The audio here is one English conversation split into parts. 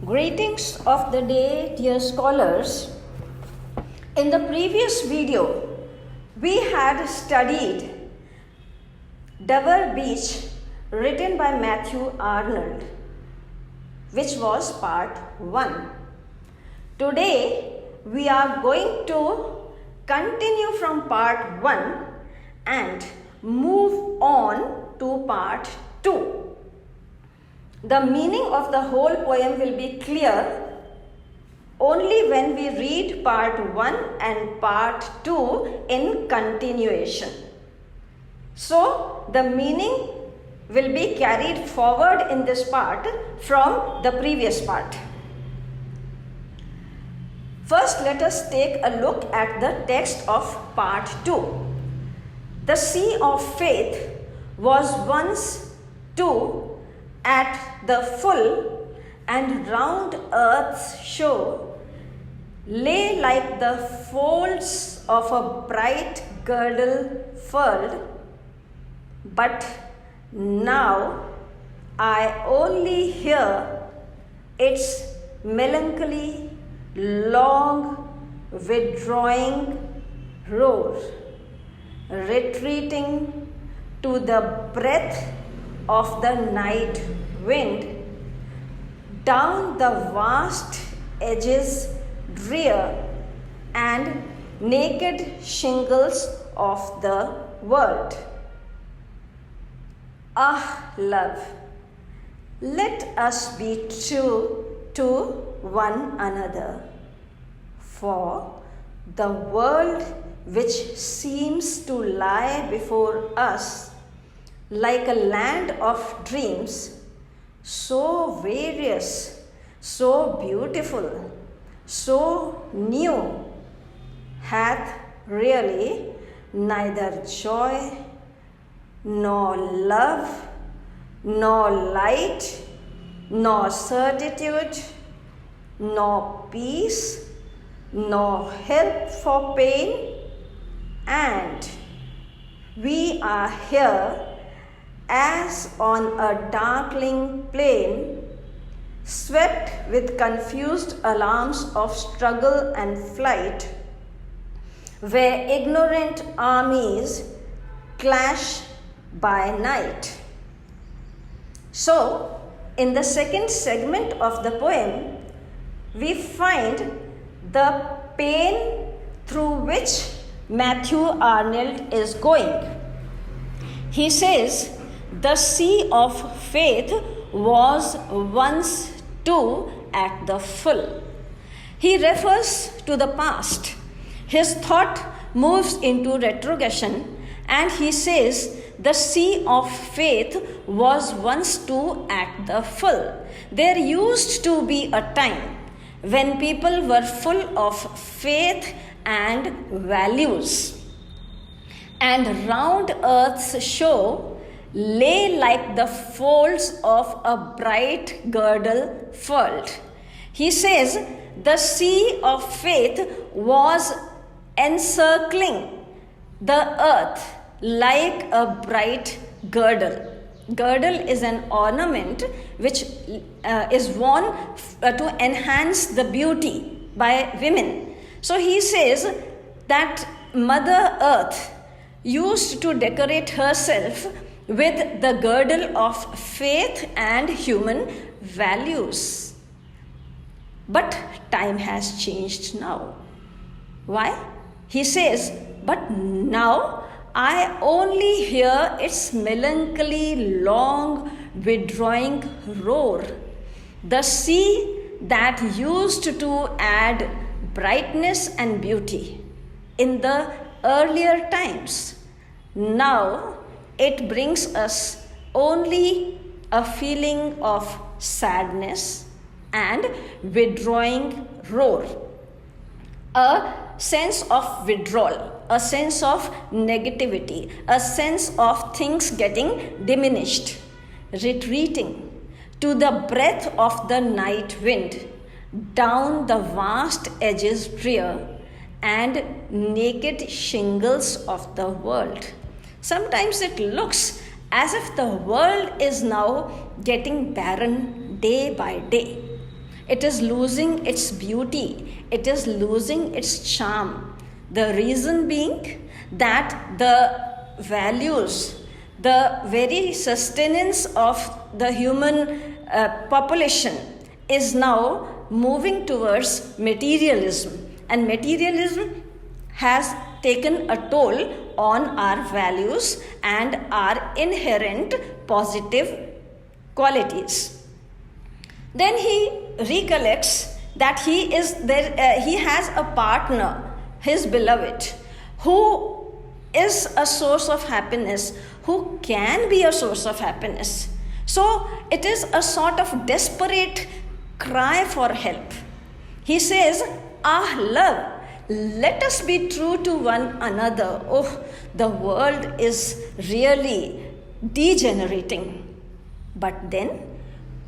Greetings of the day, dear scholars. In the previous video, we had studied DOVER Beach written by Matthew Arnold, which was part 1. Today, we are going to continue from part 1 and move on to part 2. The meaning of the whole poem will be clear only when we read part 1 and part 2 in continuation. So, the meaning will be carried forward in this part from the previous part. First, let us take a look at the text of part 2. The sea of faith was once too at the full, and round earth's shore lay like the folds of a bright girdle furled. But now I only hear its melancholy, long, withdrawing roar, retreating to the breath of the night wind, down the vast edges drear and naked shingles of the world. Ah, love, let us be true to one another, for the world which seems to lie before us like a land of dreams, so various, so beautiful, so new, hath really neither joy, nor love, nor light, nor certitude, nor peace, nor help for pain, and we are here as on a darkling plain, swept with confused alarms of struggle and flight, where ignorant armies clash by night. So, in the second segment of the poem, we find the pain through which Matthew Arnold is going. He says, the sea of faith was once too at the full. He refers to the past. His thought moves into retrogression and he says the sea of faith was once too at the full. There used to be a time when people were full of faith and values, and round earth's shore lay like the folds of a bright girdle furled. He says the sea of faith was encircling the earth like a bright girdle. Girdle is an ornament which is worn to enhance the beauty by women. So he says that Mother Earth used to decorate herself with the girdle of faith and human values. But time has changed now. Why? He says, but now I only hear its melancholy, long, withdrawing roar. The sea that used to add brightness and beauty in the earlier times, now it brings us only a feeling of sadness and withdrawing roar, a sense of withdrawal, a sense of negativity, a sense of things getting diminished, retreating to the breath of the night wind, down the vast edges drear and naked shingles of the world. Sometimes it looks as if the world is now getting barren day by day. It is losing its beauty. It is losing its charm. The reason being that the values, the very sustenance of the human population is now moving towards materialism, and materialism has taken a toll on our values and our inherent positive qualities. Then he recollects that he has a partner, his beloved, who is a source of happiness, who can be a source of happiness. So it is a sort of desperate cry for help. He says, "Ah, love, let us be true to one another. Oh, the world is really degenerating. But then,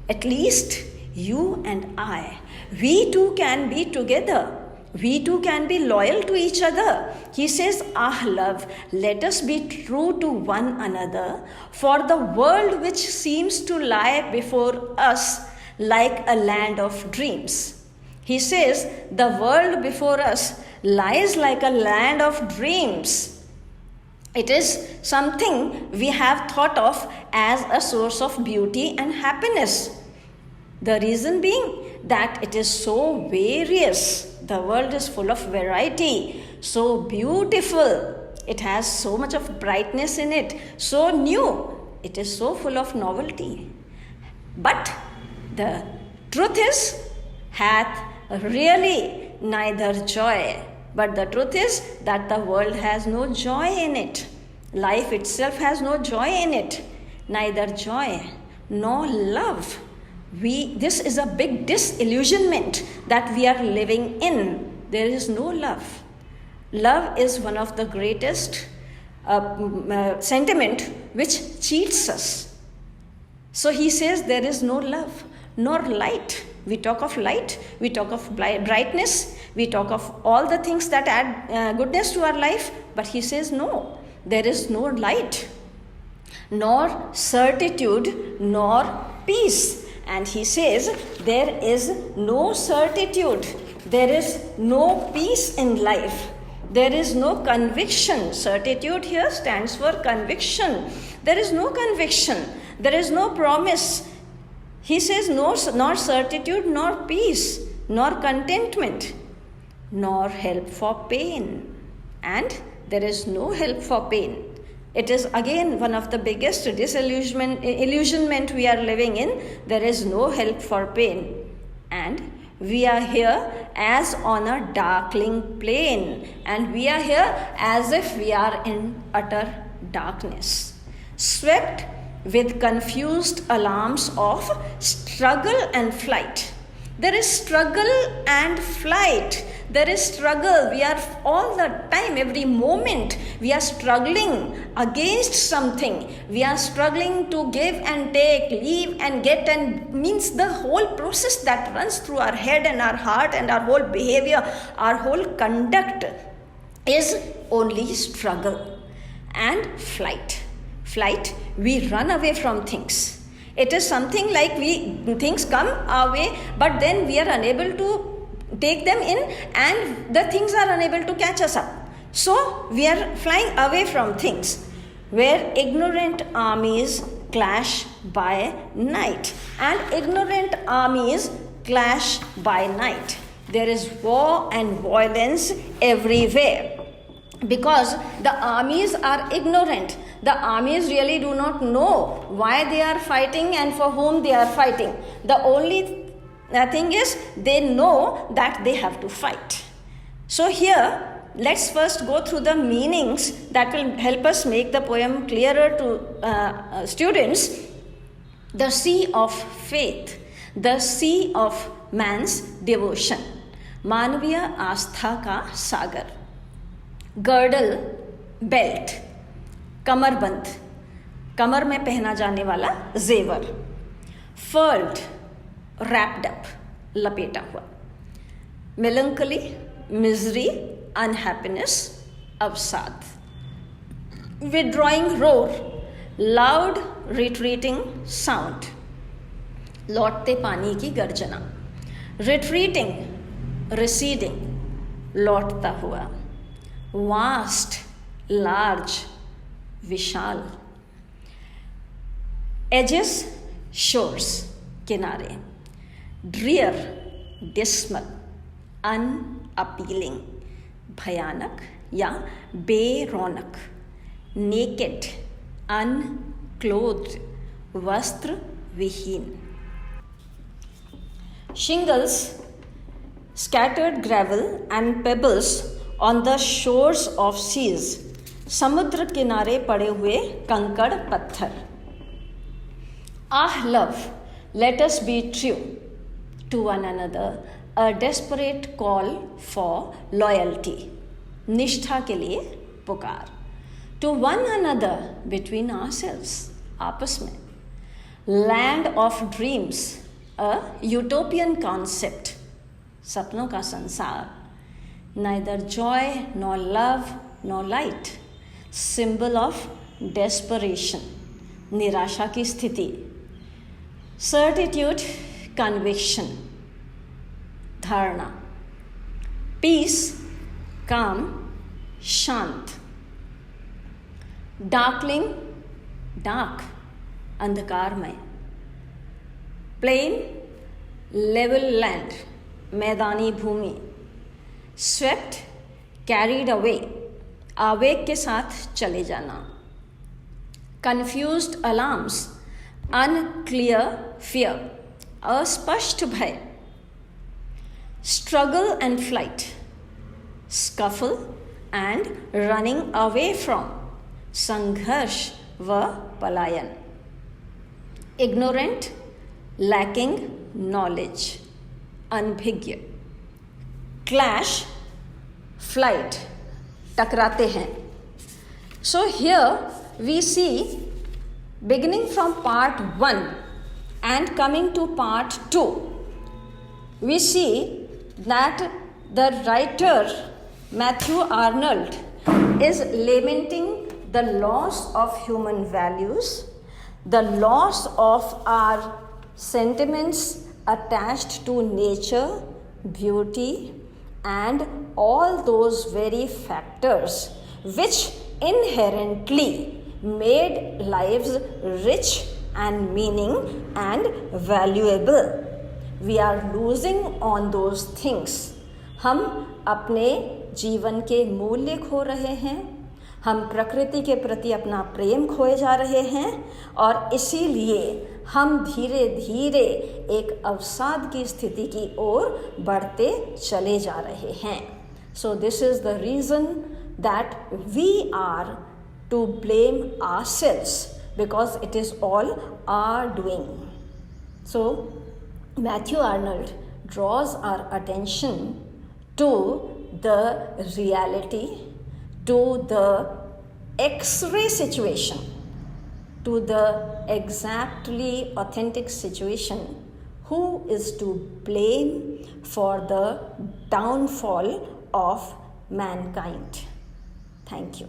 at least you and I, we two can be together. We two can be loyal to each other." He says, "Ah, love, let us be true to one another, for the world which seems to lie before us like a land of dreams." He says, the world before us lies like a land of dreams. It is something we have thought of as a source of beauty and happiness. The reason being that it is so various. The world is full of variety, so beautiful. It has so much of brightness in it, so new. It is so full of novelty. But the truth is, hath really neither joy. But the truth is that the world has no joy in it. Life itself has no joy in it. Neither joy nor love. This is a big disillusionment that we are living in. There is no love. Love is one of the greatest sentiment which cheats us. So he says there is no love nor light. We talk of light, we talk of brightness, we talk of all the things that add goodness to our life, but he says no, there is no light, nor certitude, nor peace. And he says there is no certitude, there is no peace in life, there is no conviction. Certitude here stands for conviction. There is no conviction, there is no promise. He says nor certitude, nor peace, nor contentment, nor help for pain. And there is no help for pain. It is again one of the biggest illusionment we are living in. There is no help for pain. And we are here as on a darkling plain. And we are here as if we are in utter darkness, swept with confused alarms of struggle and flight. There is struggle and flight. There is struggle. We are all the time, every moment, we are struggling against something. We are struggling to give and take, leave and get, and means the whole process that runs through our head and our heart and our whole behavior, our whole conduct is only struggle and flight. Flight, we run away from things. It is something like things come our way, but then we are unable to take them in, and the things are unable to catch us up. So we are flying away from things, where ignorant armies clash by night, and ignorant armies clash by night. There is war and violence everywhere, because the armies are ignorant. The armies really do not know why they are fighting and for whom they are fighting. The only thing is they know that they have to fight. So here, let's first go through the meanings that will help us make the poem clearer to students. The sea of faith, the sea of man's devotion, मानवीय आस्था का सागर. Girdle, belt, कमरबंद, कमर में पहना जाने वाला जेवर. फर्ल्ड, wrapped up, लपेटा हुआ. melancholy, misery, unhappiness, अवसाद. withdrawing roar, loud retreating sound, लौटते पानी की गर्जना. retreating, receding, लौटता हुआ, vast, large, विशाल, edges, shores, किनारे, drear, dismal, unappealing, भयानक या बेरौनक, naked, unclothed, वस्त्र विहीन. Shingles, scattered gravel and pebbles on the shores of seas, समुद्र किनारे पड़े हुए कंकड़ पत्थर. Ah love, let us be true to one another, a desperate call for loyalty, निष्ठा के लिए पुकार. To one another, between ourselves, आपस में. Land of dreams, a utopian concept, सपनों का संसार. Neither joy nor love nor light, symbol of desperation, निराशा की स्थिति. Certitude, conviction, धारणा. Peace, calm, शांत. Darkling, dark, अंधकारमय. Plain, level land, मैदानी भूमि. Swept, carried away, आवेग के साथ चले जाना. Confused alarms, unclear fear, अस्पष्ट भय. Struggle and flight, scuffle and running away from, संघर्ष व पलायन. Ignorant, lacking knowledge, अनभिज्ञ. Clash, flight, टकराते हैं. So here we see, beginning from part 1 and coming to part 2, we see that the writer Matthew Arnold is lamenting the loss of human values, the loss of our sentiments attached to nature, beauty, and all those very factors which inherently made lives rich and meaning and valuable. We are losing on those things. हम अपने जीवन के मूल्य खो रहे हैं, हम प्रकृति के प्रति अपना प्रेम खोए जा रहे हैं, और इसीलिए हम धीरे धीरे एक अवसाद की स्थिति की ओर बढ़ते चले जा रहे हैं. So this is the reason that we are to blame ourselves, because it is all our doing. So Matthew Arnold draws our attention to the reality, to the X-ray situation, to the exactly authentic situation. Who is to blame for the downfall of mankind? Thank you.